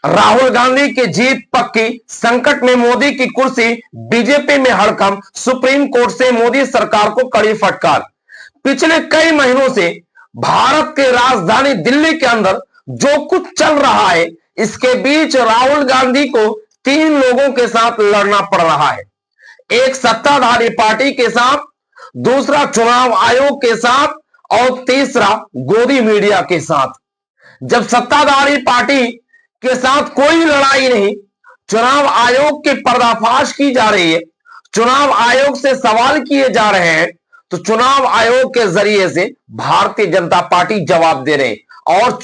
राहुल गांधी की जीत पक्की, संकट में मोदी की कुर्सी, बीजेपी में हड़कंप, सुप्रीम कोर्ट से मोदी सरकार को कड़ी फटकार। पिछले कई महीनों से भारत के राजधानी दिल्ली के अंदर जो कुछ चल रहा है, इसके बीच राहुल गांधी को तीन लोगों के साथ लड़ना पड़ रहा है। एक सत्ताधारी पार्टी के साथ, दूसरा चुनाव आयोग के साथ और तीसरा गोदी मीडिया के साथ। जब सत्ताधारी पार्टी के साथ कोई लड़ाई नहीं, चुनाव आयोग के पर्दाफाश की जा रही है, चुनाव आयोग से सवाल किए जा रहे हैं, तो चुनाव आयोग के जरिए से भारतीय जनता पार्टी जवाब दे रहे हैं और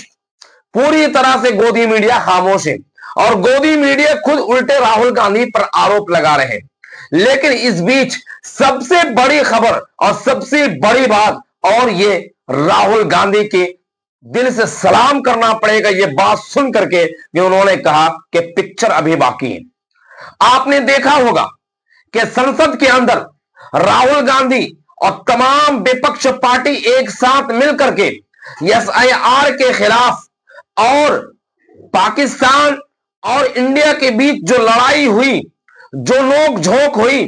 पूरी तरह से गोदी मीडिया खामोश है और गोदी मीडिया खुद उल्टे राहुल गांधी पर आरोप लगा रहे हैं। लेकिन इस बीच सबसे बड़ी खबर और सबसे बड़ी बात, और ये राहुल गांधी के दिल से सलाम करना पड़ेगा ये बात सुन करके कि उन्होंने कहा कि पिक्चर अभी बाकी है। आपने देखा होगा कि संसद के अंदर राहुल गांधी और तमाम विपक्ष पार्टी एक साथ मिलकर के एसआईआर के खिलाफ और पाकिस्तान और इंडिया के बीच जो लड़ाई हुई, जो नोक झोंक हुई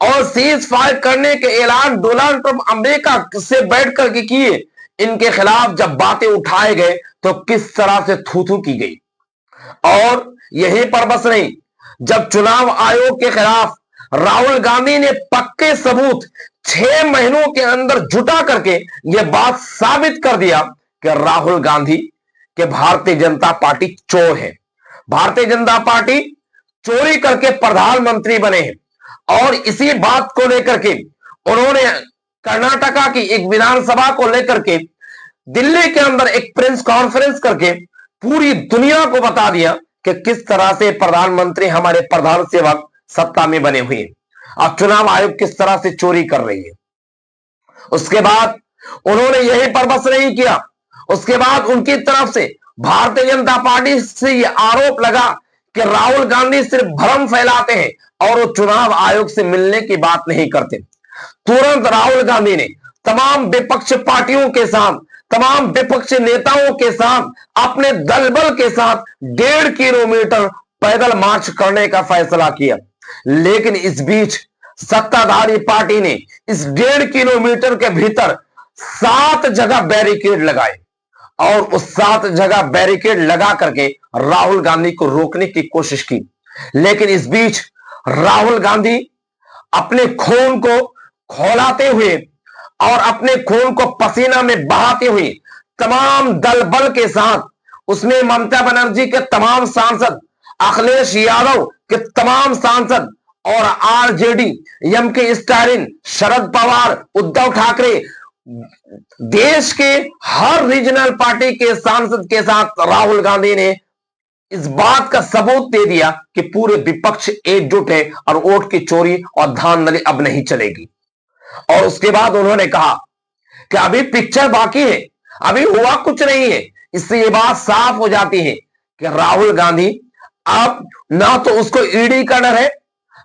और सीज फायर करने के ऐलान डोनाल्ड ट्रंप अमेरिका से बैठ करके किए, इनके खिलाफ जब बातें उठाए गए तो किस तरह से थू थू की गई। और यहीं पर बस नहीं, जब चुनाव आयोग के खिलाफ राहुल गांधी ने पक्के सबूत 6 महीनों के अंदर जुटा करके यह बात साबित कर दिया कि राहुल गांधी के भारतीय जनता पार्टी चोर है, भारतीय जनता पार्टी चोरी करके प्रधानमंत्री बने हैं। और इसी बात को लेकर के उन्होंने कर्नाटका की एक विधानसभा को लेकर के दिल्ली के अंदर एक प्रेस कॉन्फ्रेंस करके पूरी दुनिया को बता दिया कि किस तरह से प्रधानमंत्री हमारे प्रधान सेवक सत्ता में बने हुए हैं, अब चुनाव आयोग किस तरह से चोरी कर रही है। उसके बाद उन्होंने यही पर बस नहीं किया, उसके बाद उनकी तरफ से भारतीय जनता पार्टी से यह आरोप लगा कि राहुल गांधी सिर्फ भ्रम फैलाते हैं और वो चुनाव आयोग से मिलने की बात नहीं करते। तुरंत राहुल गांधी ने तमाम विपक्ष पार्टियों के साथ, तमाम विपक्ष नेताओं के साथ, अपने दलबल के साथ 1.5 किलोमीटर पैदल मार्च करने का फैसला किया। लेकिन इस बीच सत्ताधारी पार्टी ने इस 1.5 किलोमीटर के भीतर 7 जगह बैरिकेड लगाए और उस 7 जगह बैरिकेड लगा करके राहुल गांधी को रोकने की कोशिश की। लेकिन इस बीच राहुल गांधी अपने खून को खौलाते हुए और अपने खून को पसीना में बहाते हुए तमाम दल बल के साथ, उसमें ममता बनर्जी के तमाम सांसद, अखिलेश यादव के तमाम सांसद और RJD, MK Stalin, Sharad Pawar, Uddhav Thackeray, देश के हर रीजनल पार्टी के सांसद के साथ राहुल गांधी ने इस बात का सबूत दे दिया कि पूरे विपक्ष एकजुट है और वोट की चोरी और धांधली अब नहीं चलेगी। और उसके बाद उन्होंने कहा कि अभी पिक्चर बाकी है, अभी हुआ कुछ नहीं है। इससे ये बात साफ हो जाती है कि राहुल गांधी अब ना तो उसको ईडी का डर है,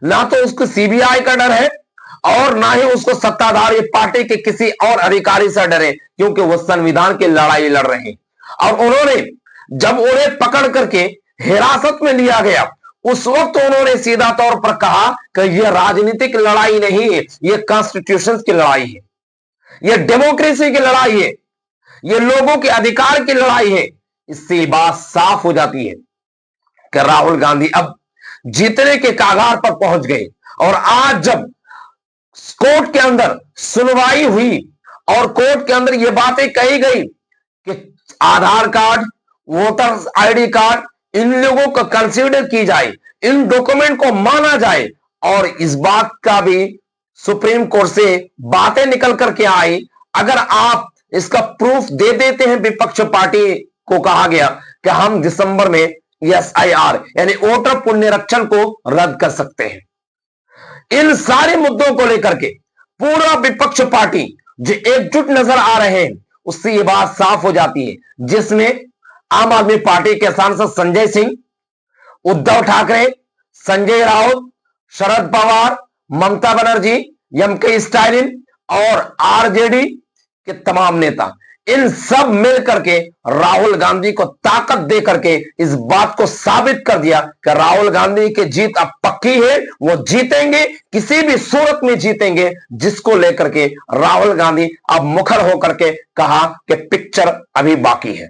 ना तो उसको सीबीआई का डर है और ना ही उसको सत्ताधारी पार्टी के किसी और अधिकारी से डरे, क्योंकि वो संविधान की लड़ाई लड़ रहे हैं। और उन्होंने जब उन्हें पकड़ करके हिरासत में लिया गया, उस वक्त उन्होंने सीधा तौर पर कहा कि यह राजनीतिक लड़ाई नहीं है, यह कॉन्स्टिट्यूशन की लड़ाई है, यह डेमोक्रेसी की लड़ाई है, यह लोगों के अधिकार की लड़ाई है। इससे बात साफ हो जाती है कि राहुल गांधी अब जीतने के कागार पर पहुंच गए। और आज जब कोर्ट के अंदर सुनवाई हुई और कोर्ट के अंदर यह बातें कही गई कि आधार कार्ड, वोटर आईडी कार्ड, इन लोगों को कंसीडर की जाए, इन डॉक्यूमेंट को माना जाए, और इस बात का भी सुप्रीम कोर्ट से बातें निकल करके आई, अगर आप इसका प्रूफ दे देते हैं विपक्ष पार्टी को कहा गया कि हम दिसंबर में एसआईआर यानी वोटर पुनरीक्षण को रद्द कर सकते हैं। इन सारे मुद्दों को लेकर के पूरा विपक्ष पार्टी जो एकजुट नजर आ रहे हैं, उससे यह बात साफ हो जाती है, जिसमें आम आदमी पार्टी के सांसद संजय सिंह, उद्धव ठाकरे, संजय राउत, शरद पवार, ममता बनर्जी, एमके स्टालिन और आरजेडी के तमाम नेता इन सब मिल करके राहुल गांधी को ताकत दे करके इस बात को साबित कर दिया कि राहुल गांधी की जीत अब पक्की है, वो जीतेंगे, किसी भी सूरत में जीतेंगे, जिसको लेकर के राहुल गांधी अब मुखर होकर के कहा कि पिक्चर अभी बाकी है।